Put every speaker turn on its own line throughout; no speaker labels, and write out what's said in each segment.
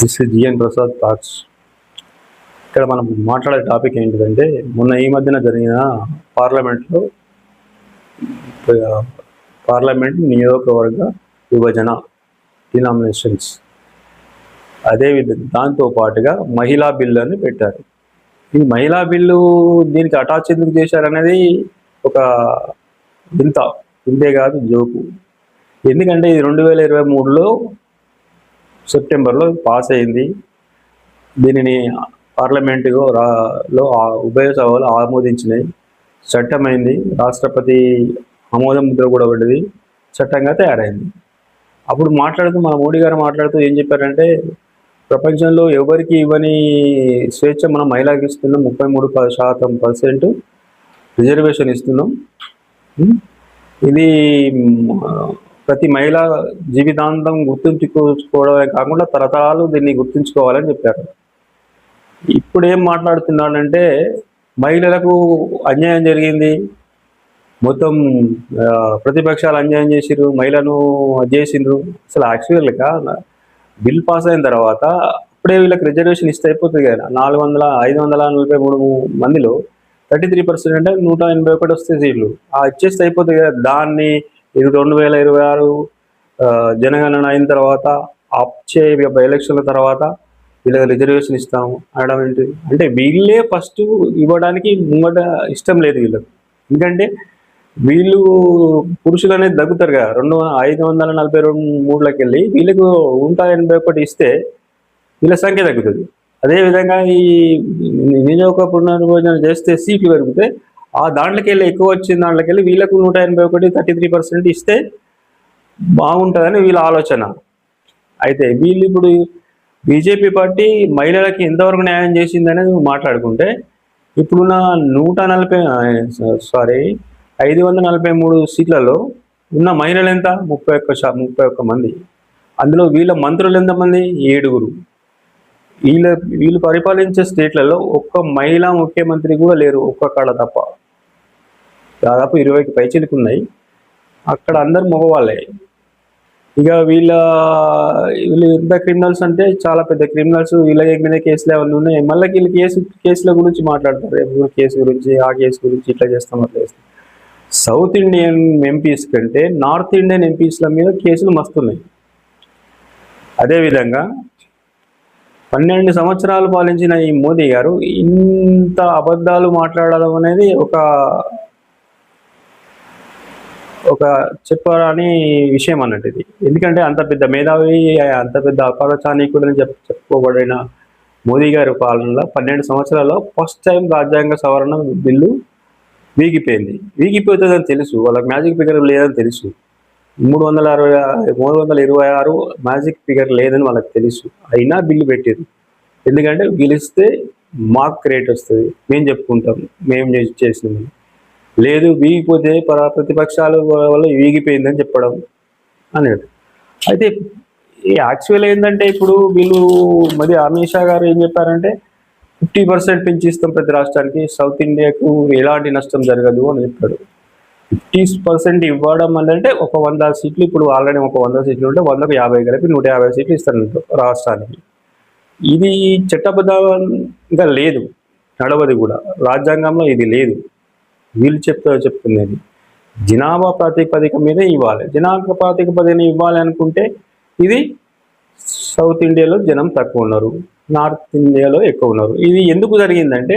This is GN Prasad thoughts. ఇక్కడ మనం మాట్లాడే టాపిక్ ఏంటిదంటే, మొన్న ఈ మధ్యన జరిగిన పార్లమెంట్లో పార్లమెంట్ నియోజకవర్గ విభజన డినామినేషన్స్, అదేవిధంగా దాంతో పాటుగా మహిళా బిల్లు అని పెట్టారు. ఈ మహిళా బిల్లు దీనికి అటాచ్ ఎందుకు చేశారనేది ఒక ఇంతే కాదు, జోకు. ఎందుకంటే ఇది 2023లో సెప్టెంబర్లో పాస్ అయింది. దీనిని పార్లమెంటులో ఉభయ సభలు ఆమోదించినాయి, చట్టమైంది, రాష్ట్రపతి ఆమోదం ముద్ర కూడా పడ్డది, చట్టంగా తయారైంది. అప్పుడు మన మోడీ గారు మాట్లాడుతూ ఏం చెప్పారంటే, ప్రపంచంలో ఎవరికి ఇవ్వని స్వేచ్ఛ మనం మహిళలకు ఇస్తున్నాం, 33% రిజర్వేషన్ ఇస్తున్నాం. ఇది ప్రతి మహిళ జీవితాంతం గుర్తుంచుకోవడమే కాకుండా తరతరాలు దీన్ని గుర్తుంచుకోవాలని చెప్పారు. ఇప్పుడు ఏం మాట్లాడుతున్నాడంటే, మహిళలకు అన్యాయం జరిగింది, మొత్తం ప్రతిపక్షాలు అన్యాయం చేసిరు, మహిళను చేసిండ్రు. అసలు యాక్చువల్గా బిల్ పాస్ అయిన తర్వాత అప్పుడే వీళ్ళకి రిజర్వేషన్ ఇస్తే అయిపోతుంది కదా. 543 మందిలో 33% అంటే 181 వస్తే సీట్లు ఇచ్చేస్తే అయిపోతుంది కదా. దాన్ని 2026 జనగణన అయిన తర్వాత వచ్చే ఎలక్షన్ల తర్వాత వీళ్ళకి రిజర్వేషన్ ఇస్తాము అనడం ఏంటి అంటే, వీళ్ళే ఫస్ట్ ఇవ్వడానికి ముంగట ఇష్టం లేదు వీళ్ళకి. ఎందుకంటే వీళ్ళు పురుషులు అనేది దగ్గుతారు కదా. 543లోకి వెళ్ళి వీళ్ళకు 181 ఇస్తే వీళ్ళ సంఖ్య తగ్గుతుంది. అదేవిధంగా ఈ నియోజక పునర్విభజన చేస్తే సీట్లు పెరిగితే ఆ దాంట్లోకి వెళ్ళి ఎక్కువ వచ్చిన దాంట్లోకి వెళ్ళి వీళ్ళకు 181 33% ఇస్తే బాగుంటుందని వీళ్ళ ఆలోచన. అయితే వీళ్ళు ఇప్పుడు బీజేపీ పార్టీ మహిళలకి ఎంతవరకు న్యాయం చేసింది అనేది మాట్లాడుకుంటే, ఇప్పుడున్న 543 సీట్లలో ఉన్న మహిళలు ఎంత? 31 మంది. అందులో వీళ్ళ మంత్రులు ఎంతమంది? 7. వీళ్ళు పరిపాలించే స్టేట్లలో ఒక్క మహిళా ముఖ్యమంత్రి కూడా లేరు, ఒక్క కాడ తప్ప. దాదాపు 20కి పైచిలకు ఉన్నాయి. అక్కడ అందరు మగవాళ్ళే. ఇక వీళ్ళు ఎంత క్రిమినల్స్ అంటే చాలా పెద్ద క్రిమినల్స్. వీళ్ళ మీద కేసులు ఏమన్నా ఉన్నాయి. మళ్ళీ వీళ్ళు కేసుల గురించి మాట్లాడతారు, కేసు గురించి, ఆ కేసు గురించి, ఇట్లా చేస్తాం అట్లా చేస్తాం. సౌత్ ఇండియన్ ఎంపీస్ కంటే నార్త్ ఇండియన్ ఎంపీస్ల మీద కేసులు మస్తున్నాయి. అదేవిధంగా 12 సంవత్సరాలు పాలించిన ఈ మోదీ గారు ఇంత అబద్ధాలు మాట్లాడడం అనేది ఒక చెప్పరాని విషయం అన్నట్టు ఇది. ఎందుకంటే అంత పెద్ద మేధావి, అంత పెద్ద అపరచానీకుడని చెప్పుకోబడిన మోదీ గారి పాలనలో 12 సంవత్సరాల్లో ఫస్ట్ టైం రాజ్యాంగ సవరణ బిల్లు వీగిపోతుందని తెలుసు, వాళ్ళకి మ్యాజిక్ ఫిగర్ లేదని తెలుసు. 326 మ్యాజిక్ ఫిగర్ లేదని వాళ్ళకి తెలుసు. అయినా బిల్లు పెట్టారు. ఎందుకంటే గెలిస్తే మాకు రేట్ వస్తుంది, మేము చెప్పుకుంటాం మేము చేసినాము. లేదు, వీగిపోతే ప్రతిపక్షాల వల్ల వీగిపోయిందని చెప్పడం అనేది. అయితే యాక్చువల్ ఏంటంటే, ఇప్పుడు వీళ్ళు అమిత్ షా గారు ఏం చెప్పారంటే, 50% పెంచిస్తాం ప్రతి రాష్ట్రానికి, సౌత్ ఇండియాకు ఎలాంటి నష్టం జరగదు అని చెప్పాడు. 50% ఇవ్వడం అంటే ఒక 100 సీట్లు, ఇప్పుడు ఆల్రెడీ ఒక 100 సీట్లు ఉంటే 100కు 50 కలిపి 150 సీట్లు ఇస్తారు రాష్ట్రానికి. ఇది చట్టబద్ధంగా లేదు, నడవది కూడా, రాజ్యాంగంలో ఇది లేదు. వీళ్ళు చెప్తున్నది జనాభా ప్రాతిపదిక మీద ఇవ్వాలి. జనాభా ప్రాతిపదికన ఇవ్వాలి అనుకుంటే ఇది సౌత్ ఇండియాలో జనం తక్కువ ఉన్నారు, నార్త్ ఇండియాలో ఎక్కువ ఉన్నారు. ఇది ఎందుకు జరిగిందంటే,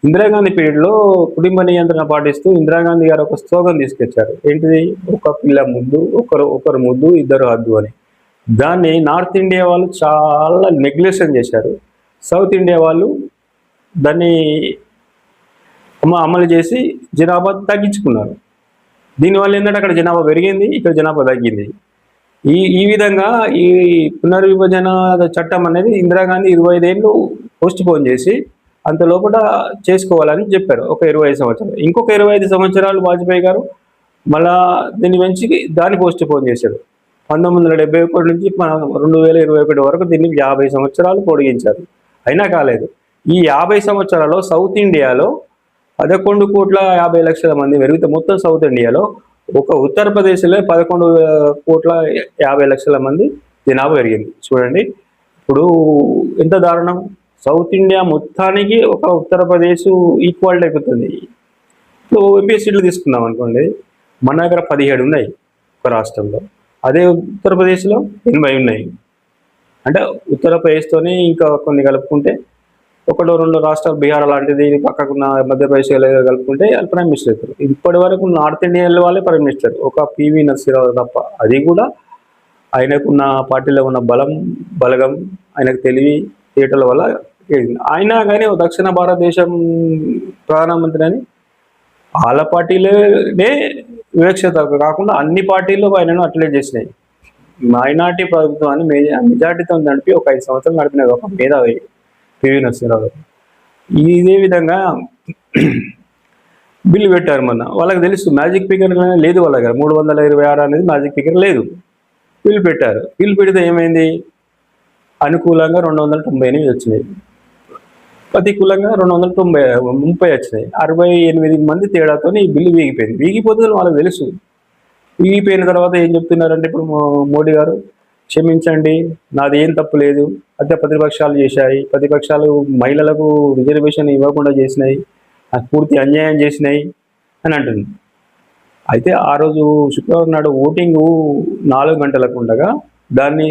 ఇందిరాగాంధీ పీరియడ్లో కుటుంబ నియంత్రణ పాటిస్తూ ఇందిరాగాంధీ గారు ఒక స్లోగన్ తీసుకొచ్చారు. ఏంటిది? ఒక పిల్ల ముద్దు, ఒకరు ముద్దు, ఇద్దరు హద్దు అని. దాన్ని నార్త్ ఇండియా వాళ్ళు చాలా నెగ్లెక్షన్ చేశారు. సౌత్ ఇండియా వాళ్ళు దాన్ని అమలు చేసి జనాభా తగ్గించుకున్నారు. దీనివల్ల ఏంటంటే అక్కడ జనాభా పెరిగింది, ఇక్కడ జనాభా తగ్గింది. ఈ విధంగా ఈ పునర్విభజన చట్టం అనేది ఇందిరాగాంధీ 25 ఏళ్ళు పోస్ట్ పోన్ చేసి అంత లోపల చేసుకోవాలని చెప్పారు, ఒక 25 సంవత్సరాలు. ఇంకొక 25 సంవత్సరాలు వాజ్పేయి గారు మళ్ళా దీన్ని పెంచి దాన్ని పోస్ట్ పోన్ చేశాడు. 1971 నుంచి 2021 వరకు దీన్ని 50 సంవత్సరాలు పొడిగించారు, అయినా కాలేదు. ఈ 50 సంవత్సరాల్లో సౌత్ ఇండియాలో 11,50,00,000 మంది పెరిగితే, మొత్తం సౌత్ ఇండియాలో ఒక ఉత్తరప్రదేశ్లో 11,50,00,000 మంది జనాభా పెరిగింది. చూడండి, ఇప్పుడు ఎంత దారుణం, సౌత్ ఇండియా మొత్తానికి ఒక ఉత్తరప్రదేశ్ ఈక్వాలిటీ అయిపోతుంది. ఇప్పుడు ఎంపీ సీట్లు తీసుకున్నాం అనుకోండి, మన దగ్గర 17 ఉన్నాయి ఒక రాష్ట్రంలో, అదే ఉత్తరప్రదేశ్లో 80 ఉన్నాయి. అంటే ఉత్తరప్రదేశ్తోని ఇంకా కొన్ని కలుపుకుంటే ఒకటో రెండు రాష్ట్రాలు, బీహార్ లాంటిది పక్కకున్న మధ్యప్రదేశ్ కలుపుకుంటే వాళ్ళు ప్రైమ్ మినిస్టర్ అవుతారు. ఇప్పటి వరకు నార్త్ ఇండియన్ వాళ్ళే ప్రైమ్ మినిస్టర్, ఒక పివి నరసింహరావు తప్ప. అది కూడా ఆయనకున్న పార్టీలో ఉన్న బలగం, ఆయనకు తెలివి తేటల వల్ల అయినా కానీ దక్షిణ భారతదేశం ప్రధానమంత్రి అని వాళ్ళ పార్టీలోనే వివక్షత కాకుండా అన్ని పార్టీలు ఆయనను అట్లే చేసినాయి. మైనార్టీ ప్రభుత్వాన్ని మెజార్టీతో నడిపి ఒక 5 సంవత్సరాలు నడిపిన ఒక మేధావి పివి నరసింహరావు గారు. ఇదే విధంగా బిల్లు పెట్టారు మొన్న. వాళ్ళకి తెలుసు మ్యాజిక్ ఫిగర్ లేదు వాళ్ళ దగ్గర, 326 అనేది మ్యాజిక్ ఫిగర్ లేదు. బిల్లు పెట్టారు. బిల్లు పెడితే ఏమైంది, అనుకూలంగా 298 వచ్చినాయి, ప్రతికూలంగా 230 వచ్చినాయి. 68 మంది తేడాతో ఈ బిల్లు వీగిపోయింది. వీగిపోతుంది వాళ్ళకి తెలుసు. వీగిపోయిన తర్వాత ఏం చెప్తున్నారంటే ఇప్పుడు మోడీ గారు, క్షమించండి, నాది ఏం తప్పు లేదు, అయితే ప్రతిపక్షాలు చేశాయి, ప్రతిపక్షాలు మహిళలకు రిజర్వేషన్ ఇవ్వకుండా చేసినాయి, నాకు పూర్తి అన్యాయం చేసినాయి అని అంటుంది. అయితే ఆ రోజు శుక్రవారం నాడు ఓటింగు 4 గంటలకు ఉండగా దాన్ని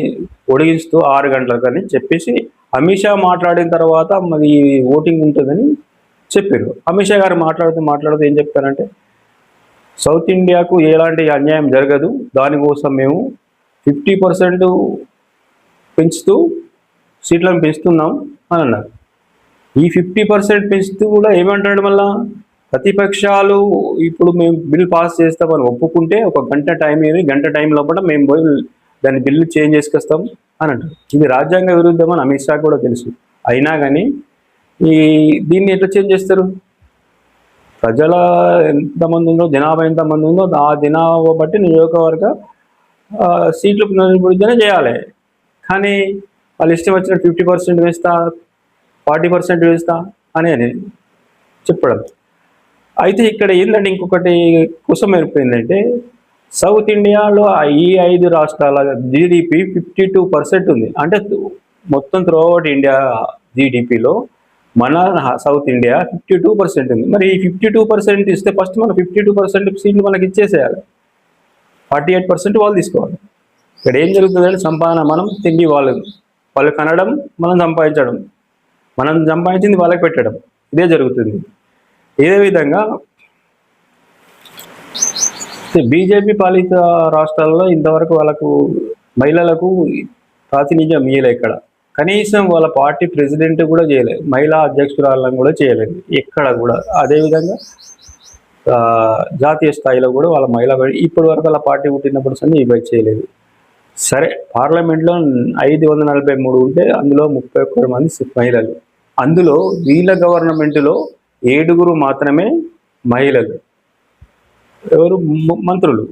పొడిగిస్తూ 6 గంటలకు అని చెప్పేసి అమిత్ షా మాట్లాడిన తర్వాత మరి ఓటింగ్ ఉంటుందని చెప్పారు. అమిత్ షా గారు మాట్లాడుతూ ఏం చెప్తారంటే, సౌత్ ఇండియాకు ఎలాంటి అన్యాయం జరగదు, దానికోసం మేము 50% పెంచుతూ సీట్లను పెంచుతున్నాం అని అన్నారు. ఈ 50% పెంచుతూ కూడా ఏమంటాడు మళ్ళా, ప్రతిపక్షాలు ఇప్పుడు మేము బిల్ పాస్ చేస్తామని ఒప్పుకుంటే ఒక గంట టైం లోపల మేము పోయి దాని బిల్లు చేంజ్ చేసుకొస్తాం అని అంటారు. ఇది రాజ్యాంగ విరుద్ధం అని అమిత్ షా కూడా తెలుసు. అయినా కానీ దీన్ని ఎట్లా చేంజ్ చేస్తారు, ప్రజల ఎంతమంది ఉందో, జనాభా ఎంతమంది ఉందో ఆ జనాభా బట్టి నియోజకవర్గ సీట్లు పునరుద్ధరణ చేయాలి. కానీ వాళ్ళు ఇష్టం వచ్చిన 50% వేస్తా, 40% వేస్తా అని చెప్పడం. అయితే ఇక్కడ ఏంటంటే ఇంకొకటి కుసం ఏర్పడిందంటే, సౌత్ ఇండియాలో ఈ 5 రాష్ట్రాల జీడిపి 52% ఉంది. అంటే మొత్తం త్రూఅవుట్ ఇండియా జీడిపిలో మన సౌత్ ఇండియా 52% ఉంది. మరి ఈ 52% ఇస్తే ఫస్ట్ మనం 52% సీట్లు మనకి ఇచ్చేసేయాలి, 48% వాళ్ళు తీసుకోవాలి. ఇక్కడ ఏం జరుగుతుందంటే సంపాదన మనం తిండి వాళ్ళు కనడం, మనం సంపాదించడం, మనం సంపాదించింది వాళ్ళకి పెట్టడం, ఇదే జరుగుతుంది. ఇదే విధంగా బీజేపీ పాలిత రాష్ట్రాల్లో ఇంతవరకు వాళ్ళకు మహిళలకు ప్రాతినిధ్యం ఇయ్యలే. ఇక్కడ కనీసం వాళ్ళ పార్టీ ప్రెసిడెంట్ కూడా చేయలేదు, మహిళా అధ్యక్షురాలను కూడా చేయలేదు ఎక్కడ కూడా. అదేవిధంగా జాతీయ స్థాయిలో కూడా వాళ్ళ ఇప్పటి వరకు వాళ్ళ పార్టీ పుట్టినప్పుడు సరే ఇవ్వ చేయలేదు. సరే, పార్లమెంట్లో 543 ఉంటే అందులో 31 మంది మహిళలు. అందులో వీళ్ళ గవర్నమెంట్లో 7 మాత్రమే మహిళలు, ఎవరు మంత్రులు.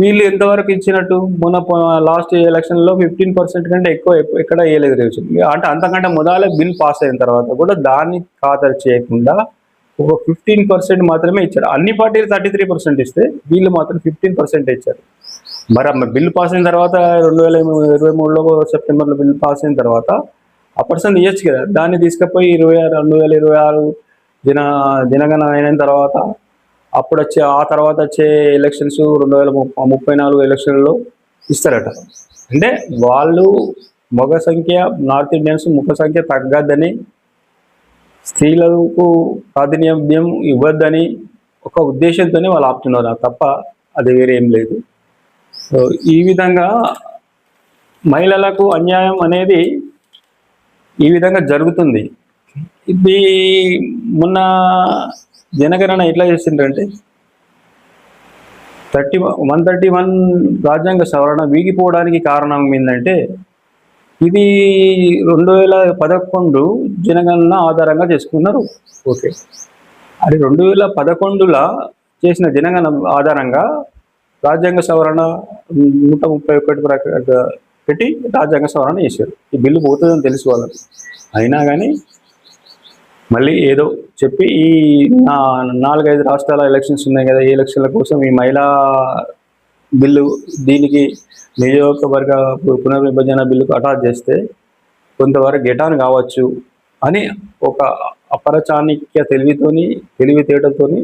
వీళ్ళు ఎంతవరకు ఇచ్చినట్టు, మొన్న లాస్ట్ ఎలక్షన్లో 15% కంటే ఎక్కువ ఎక్కడ వేయలేదు రేషన్. అంటే అంతకంటే మొదలే బిల్ పాస్ అయిన తర్వాత కూడా దాన్ని ఖాతరు చేయకుండా ఒక 15% మాత్రమే ఇచ్చారు. అన్ని పార్టీలు 33% ఇస్తే వీళ్ళు మాత్రం 15% ఇచ్చారు. మరి బిల్లు పాస్ అయిన తర్వాత 2023లో సెప్టెంబర్లో బిల్లు పాస్ అయిన తర్వాత ఆ పర్సెంట్ ఇవ్వచ్చు కదా, దాన్ని తీసుకుపోయి 2026 జనగణన అయిన తర్వాత ఆ తర్వాత వచ్చే ఎలక్షన్స్ 2034 ఎలక్షన్లో ఇస్తారట. అంటే వాళ్ళు మగ సంఖ్య, నార్త్ ఇండియన్స్ ముఖ సంఖ్య తగ్గద్దని, స్త్రీలకు ప్రాతినిధ్యం ఇవ్వద్దని ఒక ఉద్దేశంతోనే వాళ్ళు ఆపుతున్నారు తప్ప అది వేరే ఏం లేదు. సో ఈ విధంగా మహిళలకు అన్యాయం అనేది ఈ విధంగా జరుగుతుంది. ఇది మొన్న జనగణన ఎట్లా చేసిండ్రంటే 131 రాజ్యాంగ సవరణ వీగిపోవడానికి కారణం ఏంటంటే, ఇది 2011 జనగణన ఆధారంగా చేసుకున్నారు. ఓకే, అది 2011లో చేసిన జనగణన ఆధారంగా రాజ్యాంగ సవరణ 131 పెట్టి రాజ్యాంగ సవరణ చేశారు. ఈ బిల్లు పోతుందని తెలుసు వాళ్ళకి. అయినా కానీ మళ్ళీ ఏదో చెప్పి ఈ 4-5 రాష్ట్రాల ఎలక్షన్స్ ఉన్నాయి కదా, ఈ ఎలక్షన్ల కోసం ఈ మహిళా బిల్లు, దీనికి నియోజకవర్గ పునర్విభజన బిల్లుకు అటాచ్ చేస్తే కొంతవరకు గెటాన్ కావచ్చు అని ఒక అపరచాణిక్య తెలివితేటతోని